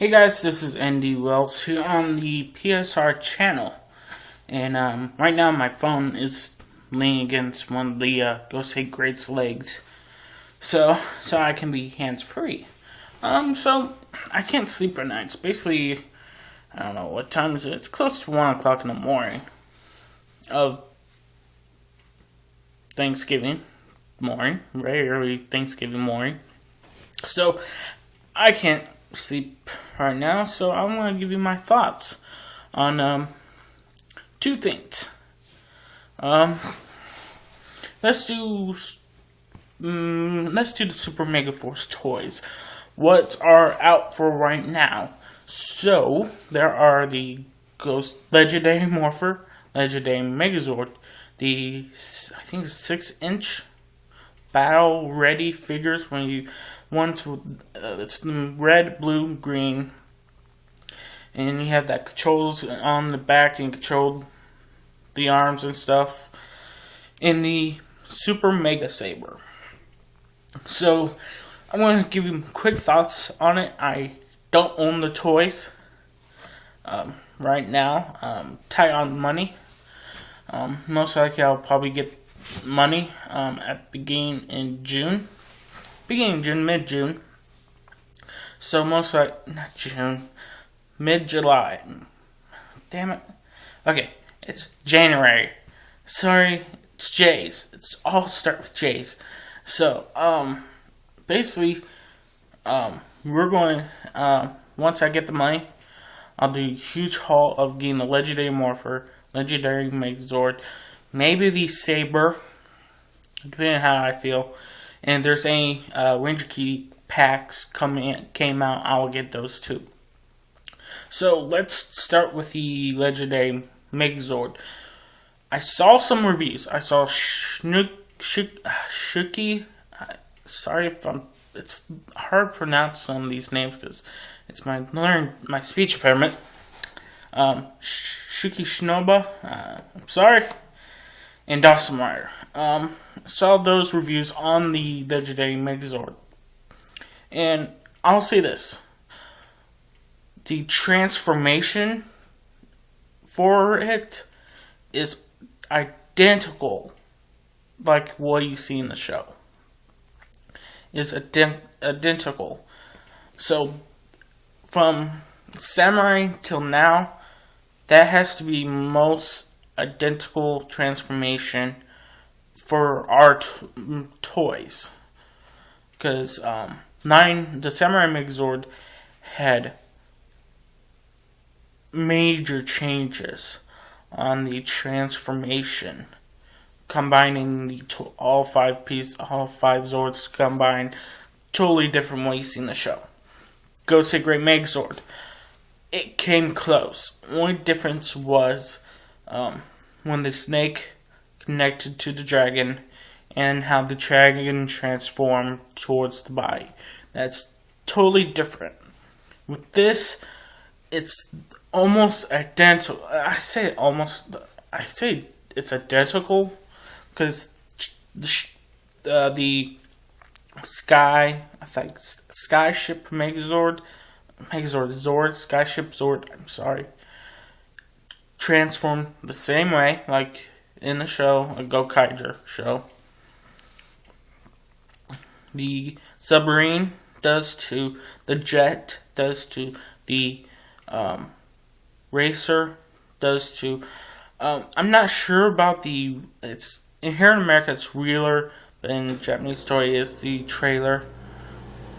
Hey guys, this is Andy Wells here on the PSR channel, and right now my phone is leaning against one of the Ghost Hate Great's legs, so I can be hands-free. So I can't sleep at night. It's basically, I don't know what time is it. It's close to 1 o'clock in the morning of Thanksgiving morning, very early Thanksgiving morning. So I can't sleep right now, so I want to give you my thoughts on two things. Let's do the Super Megaforce toys. What are out for right now? So there are the Ghost Legendary Morpher, Legendary Megazord, the I think 6-inch battle ready figures it's the red, blue, green, and you have that controls on the back and control the arms and stuff in the Super Mega Saber. So I'm going to give you quick thoughts on it. I don't own the toys right now. Tight on money. Most likely I'll probably get money at mid-June. So most likely, not June, mid-July. Damn it. Okay, it's January. Sorry, it's J's. It's all start with J's. So, basically, we're going, once I get the money, I'll do a huge haul of getting the Legendary Morpher, Legendary Megazord, maybe the Saber, depending on how I feel. And if there's any Ranger Key packs came out, I will get those too. So let's start with the Legendary Megazord. I saw some reviews. I saw Shuki. Sorry if it's hard to pronounce some of these names because it's my speech impairment. Shuki Shinoba. I'm sorry. And Dawson Rider. Saw those reviews on the Legendary Megazord. And I'll say this. The transformation for it is identical like what you see in the show. It's identical. So, from Samurai till now, that has to be most identical transformation for our toys, because the Samurai Megazord had major changes on the transformation, combining all five Zords combined, totally different what you see in the show. Ghost Hate Great Megazord, it came close. Only difference was when the snake connected to the dragon and how the dragon transformed towards the body. That's totally different. With this, it's almost identical. I say it's identical because the Skyship Skyship Zord, I'm sorry, transformed the same way, like in the show, a Gokaiger show. The submarine does to, the jet does to, the racer does to. I'm not sure about it's here in America it's Reeler, but in Japanese story is the trailer.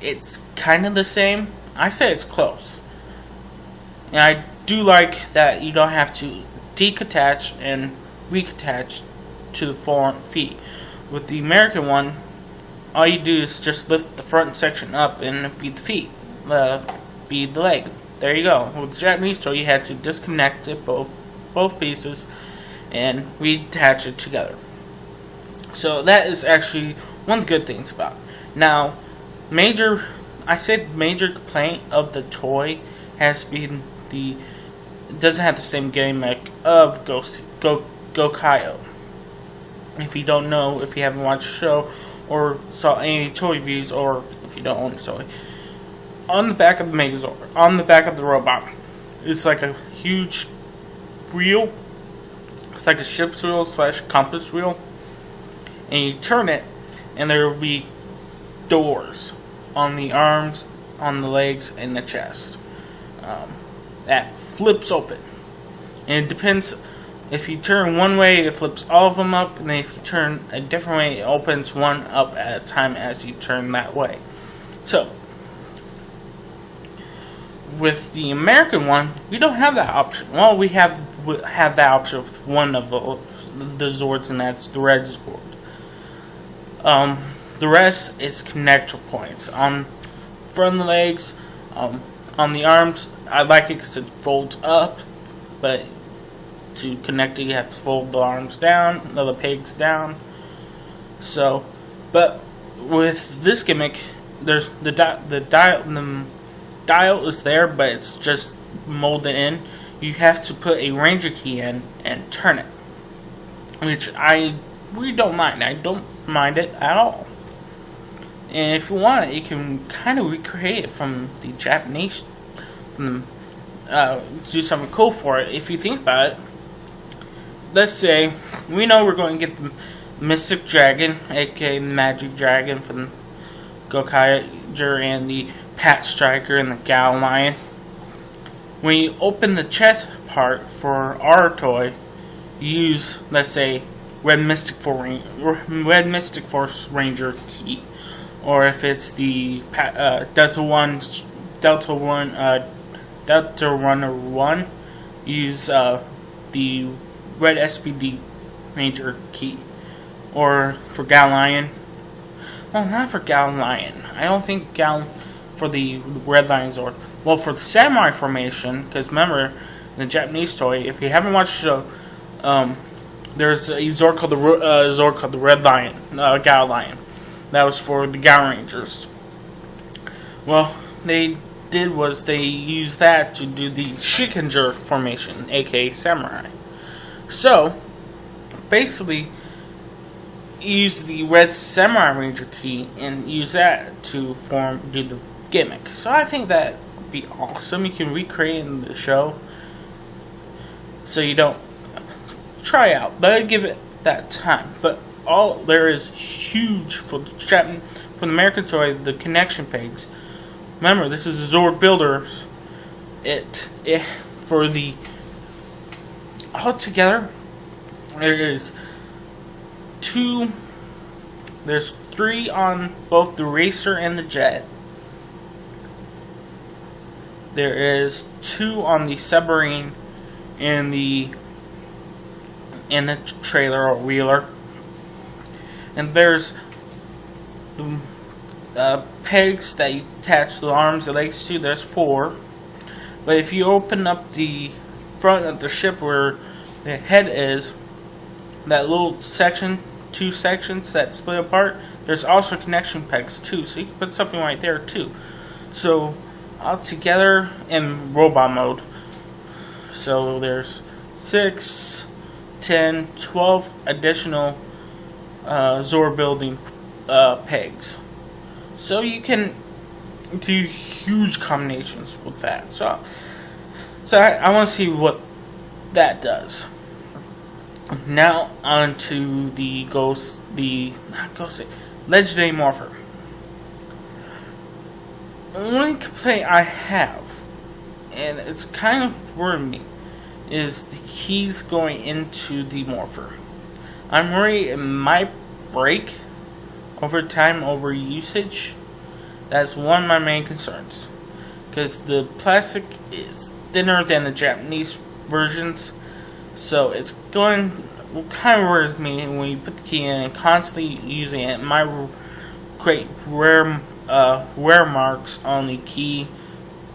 It's kind of the same. I say it's close. And I do like that you don't have to deattach and reattach to the feet. With the American one, all you do is just lift the front section up and be the feet, be the leg. There you go. With the Japanese toy, you had to disconnect it, both pieces, and reattach it together. So that is actually one of the good things about it. Now, major complaint of the toy has been it doesn't have the same gimmick of Gokaiger. If you don't know, if you haven't watched the show or saw any toy reviews, or if you don't own a toy, on the back of the Megazord, on the back of the robot, it's like a huge wheel. It's like a ship's wheel / compass wheel, and you turn it, and there will be doors on the arms, on the legs, and the chest. That flips open, and it depends. If you turn one way, it flips all of them up, and then if you turn a different way, it opens one up at a time as you turn that way. So, with the American one, we don't have that option. Well, we have that option with one of the Zords, and that's the Red Zord. The rest is connector points on front of the legs, on the arms. I like it because it folds up, but to connect it, you have to fold the arms down, the pegs down. So, but with this gimmick, there's the dial is there, but it's just molded in. You have to put a Ranger key in and turn it, which we don't mind. I don't mind it at all. And if you want it, you can kind of recreate it from the Japanese, do something cool for it. If you think about it, let's say we know we're going to get the Mystic Dragon, aka Magic Dragon, from Gokaiger, and the Pat Striker and the Gal Lion. When you open the chest part for our toy, you use, let's say, Red Mystic Force Ranger key, or if it's the Delta Runner 1, use the Red SPD Ranger key, or for Gal Lion. Well, not for Gal Lion. I don't think for the Red Lion Zord. Well, for the Samurai formation, because remember, in the Japanese toy, if you haven't watched the show, there's a Zord called the Red Lion, Gal Lion. That was for the Gal Rangers. Well, they used that to do the Shikinger formation, aka Samurai. So, basically, use the Red Samurai Ranger key and use that to do the gimmick. So I think that would be awesome. You can recreate in the show, so you don't try out. Let it give it that time. But all there is huge for the American toy, the connection pegs. Remember, this is Zord Builders. For the altogether, there's 3 on both the Racer and the Jet. There is 2 on the Submarine and the trailer or wheeler. And there's the pegs that you attach the arms and legs to. There's 4. But if you open up the front of the ship where the head is, that little section, 2 sections that split apart, there's also connection pegs too, so you can put something right there too. So all together in robot mode, so there's 6, 10, 12 additional Zord building pegs, so you can do huge combinations with that. So I want to see what that does. Now on to the Legendary Morpher. One complaint I have, and it's kind of worrying me, is the keys going into the Morpher. I'm worried it might break over time, over usage. That's one of my main concerns, because the plastic is thinner than the Japanese versions. So it's kind of worries me when you put the key in and constantly using it. It might create wear marks on the key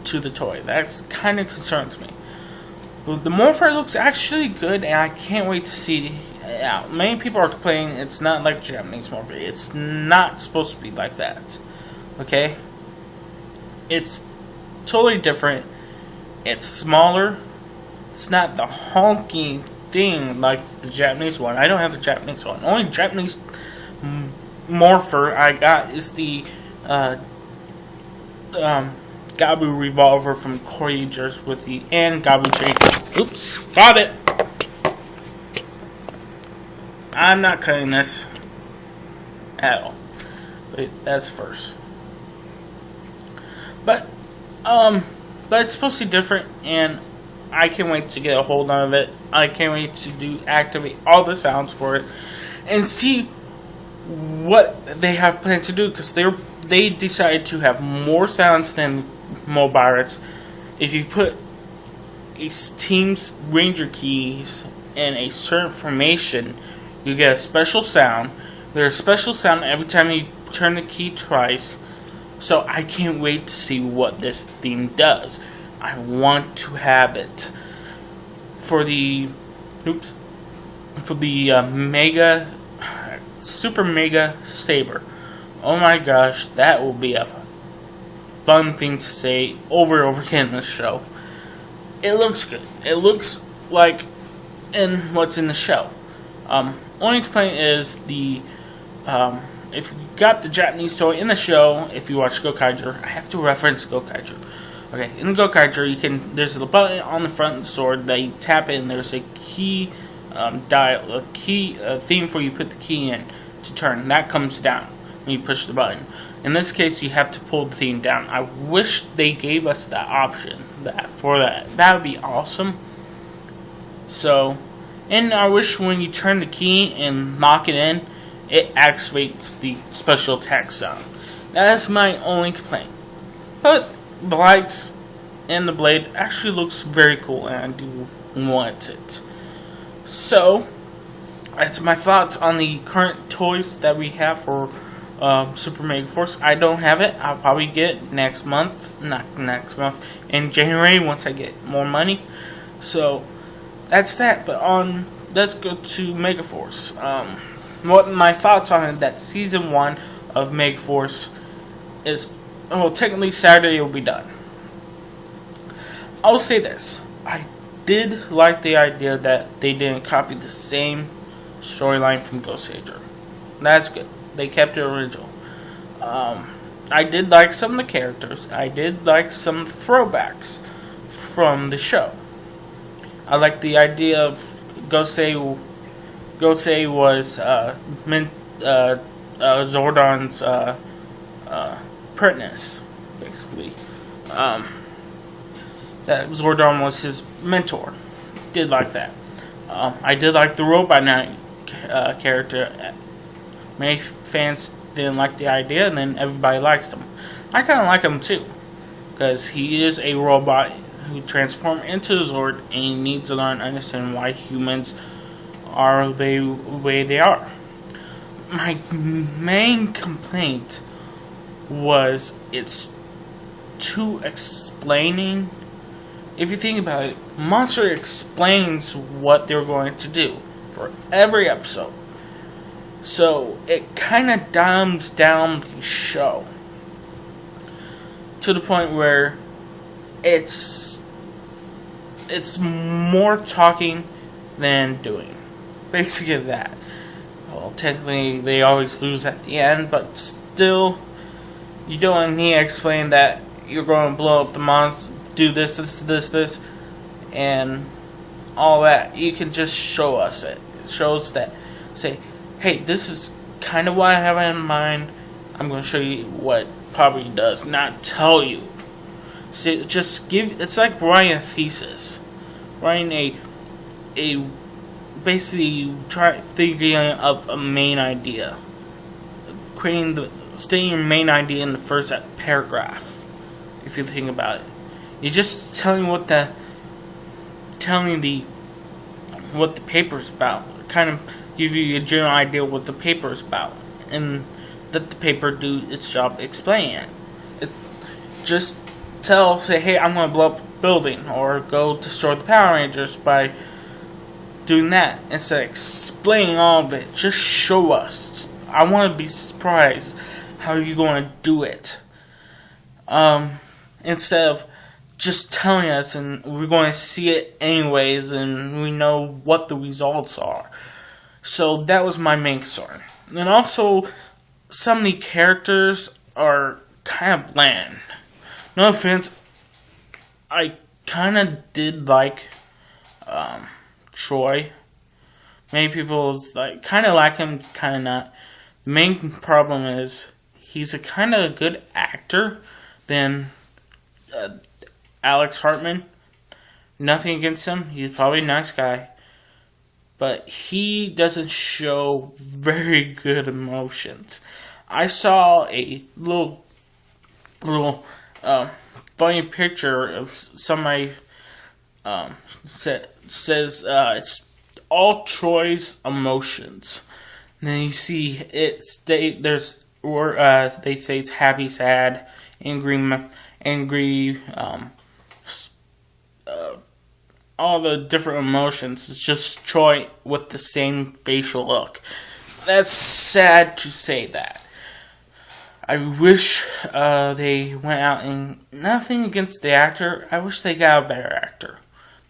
to the toy. That kind of concerns me. But the Morpher looks actually good, and I can't wait to see it out. Many people are complaining it's not like the Japanese Morpher. It's not supposed to be like that. Okay? It's totally different. It's smaller. It's not the honky thing like the Japanese one. I don't have the Japanese one. The only Japanese Morpher I got is the Gabu revolver from Couragers with the and Gabu chain. Oops, got it. I'm not cutting this at all. But that's first. But it's supposed to be different, and I can't wait to get a hold of it. I can't wait to activate all the sounds for it and see what they have planned to do, because they decided to have more sounds than Mobiles. If you put a team's ranger keys in a certain formation, you get a special sound. There's a special sound every time you turn the key twice. So I can't wait to see what this theme does. I want to have it for the Mega Super Mega Saber. Oh my gosh, that will be a fun thing to say over and over again in the show. It looks good. It looks like in what's in the show. Only complaint is if you got the Japanese toy in the show, if you watch Gokaiger, I have to reference Gokaiger. Okay, in Gokaiger, there's a button on the front of the sword that you tap in. There's a key theme for you to put the key in to turn. That comes down when you push the button. In this case, you have to pull the theme down. I wish they gave us that option for that. That would be awesome. So, and I wish when you turn the key and knock it in, it activates the special attack sound. That is my only complaint. But the lights and the blade actually looks very cool, and I do want it. So, that's my thoughts on the current toys that we have for Super Megaforce. I don't have it. I'll probably get it next month. Not next month. In January, once I get more money. So, that's that. But let's go to Megaforce. What my thoughts on it, that Season 1 of Megaforce is, well, technically Saturday it will be done. I'll say this. I did like the idea that they didn't copy the same storyline from Ghost Ranger. That's good. They kept it original. I did like some of the characters. I did like some throwbacks from the show. I like the idea of Gosei was Zordon's apprentice, basically. That Zordon was his mentor. Did like that. I did like the Robot Knight character. Many fans didn't like the idea, and then everybody likes him. I kind of like him too, because he is a robot who transformed into a Zord, and he needs to learn and understand why humans are the way they are. My main complaint was it's too explaining. If you think about it, Monster explains what they're going to do for every episode. So it kind of dumbs down the show to the point where it's more talking than doing. Basically that. Well, technically they always lose at the end, but still, you don't need to explain that you're going to blow up the monster, do this, and all that. You can just show us it. It shows that, say, hey, this is kind of what I have in mind. I'm going to show you what it probably does, not tell you. So just give. It's like writing a thesis, writing a basically figuring of a main idea, stating your main idea in the first paragraph. If you think about it, you're just telling what the paper's about. Kind of give you a general idea what the paper is about, and let the paper do its job explaining it. Just say, hey, I'm going to blow up a building, or go destroy the Power Rangers by doing that. Instead of explaining all of it, just show us. I want to be surprised how you're going to do it. Instead of just telling us, and we're going to see it anyways, and we know what the results are. So that was my main concern. And also, some of the characters are kind of bland. no offense, I kind of did like Troy. Many people kind of like him, kind of not. The main problem is he's a kind of good actor than Alex Hartman. Nothing against him. He's probably a nice guy. But he doesn't show very good emotions. I saw a little funny picture of somebody says it's all Troy's emotions. And then you see they say it's happy, sad, angry, all the different emotions. It's just Troy with the same facial look. That's sad to say that. I wish they went out and nothing against the actor. I wish they got a better actor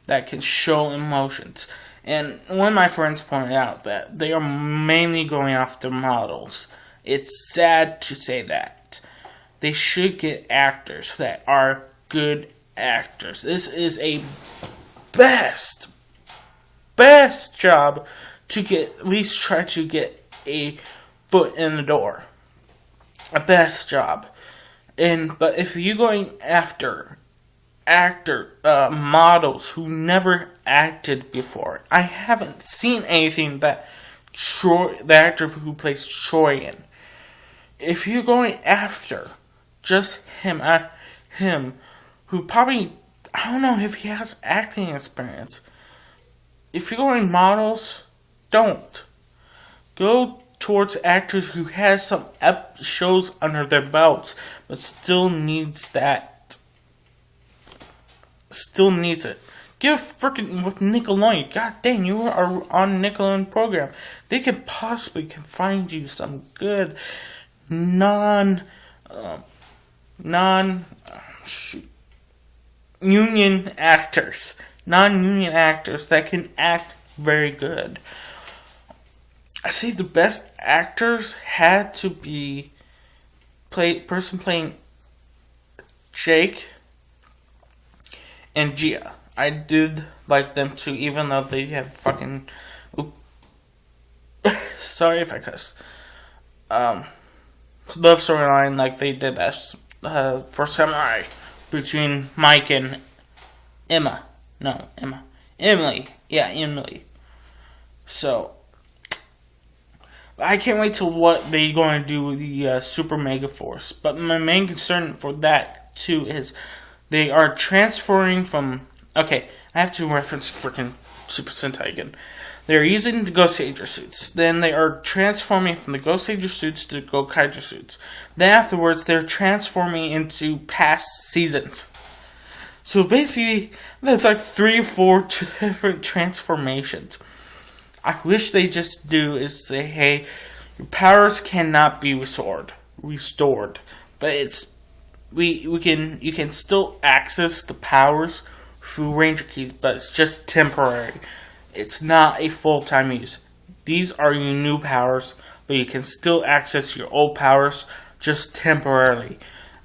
that can show emotions. And one of my friends pointed out that they are mainly going after models. It's sad to say that. They should get actors that are good actors. This is a best job to at least try to get a foot in the door. A best job. But if you're going after models who never acted before, I haven't seen anything that the actor who plays Troy in. If you're going after just him, who probably, I don't know if he has acting experience. If you're going models, don't. Go towards actors who has some shows under their belts, but still needs it. Give freaking with Nickelodeon. God dang, you are on Nickelodeon program. They can find you some good non-union actors that can act very good. I say the best actors had to be person playing Jake and Gia. I did like them too, even though they have fucking sorry if I cuss. Love storyline like they did that for Samurai between Mike and Emma. No, Emma. Emily. Yeah, Emily. So I can't wait till what they're going to do with the Super Megaforce. But my main concern for that too is they are transferring from. Okay, I have to reference freaking Super Sentai again. They're using the Ghost Sager suits. Then they are transforming from the Ghost Sager suits to Gokaiger suits. Then afterwards, they're transforming into past seasons. So basically, that's like 3 or 4 different transformations. I wish they just do is say, hey, your powers cannot be restored. But you can still access the powers through Ranger keys, but it's just temporary. It's not a full-time use. These are your new powers, but you can still access your old powers just temporarily.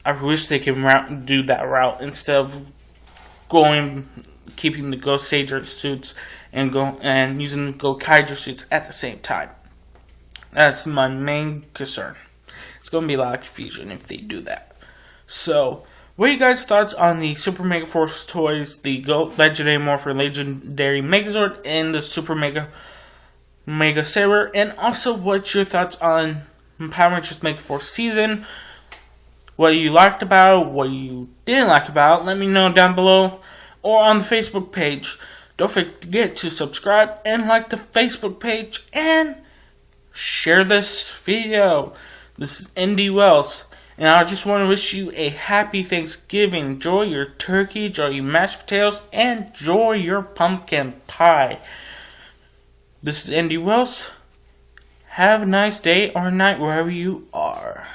I wish they can do that route instead of keeping the Ghost Sager suits and using the Gokaiger suits at the same time. That's my main concern. It's going to be a lot of confusion if they do that. So, what are you guys' thoughts on the Super Megaforce toys, the Legendary Morpher, Legendary Megazord, and the Super Mega Saber? And also, what's your thoughts on Power Rangers Megaforce season? What you liked about it, what you didn't like about it, let me know down below. Or on the Facebook page. Don't forget to subscribe and like the Facebook page. And share this video. This is ND Wells. And I just want to wish you a happy Thanksgiving. Enjoy your turkey, enjoy your mashed potatoes, and enjoy your pumpkin pie. This is ND Wells. Have a nice day or night wherever you are.